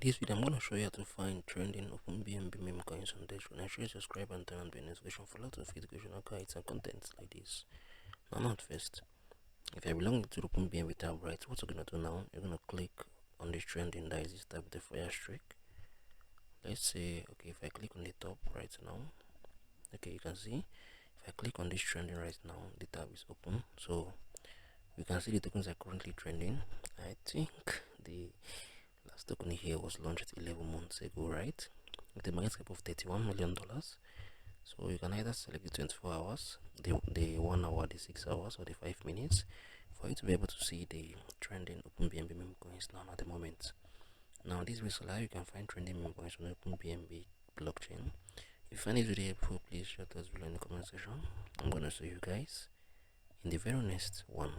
This video, I'm going to show you how to find trending opBNB Memecoins on Dexscreener. And sure, subscribe and turn on the notification for lots of educational guides and contents like this. Now, not first. If you belong to the opBNB tab, right, what you're going to do now, you're going to click on this trending that is this tab with the fire streak. Let's say, okay, if I click on the top right now, okay, you can see if I click on this trending right now, the tab is open. So you can see the tokens are currently trending. I think the last token here was launched 11 months ago, right, with a market cap of $31 million. So you can either select the 24 hours, the 1 hour, the 6 hours, or the 5 minutes for you to be able to see the trending opBNB Memecoins now at the moment. Now this will allow you can find trending memecoins on opBNB blockchain. If you find this video helpful, please share those below in the comment section. I'm gonna see you guys in the very next one.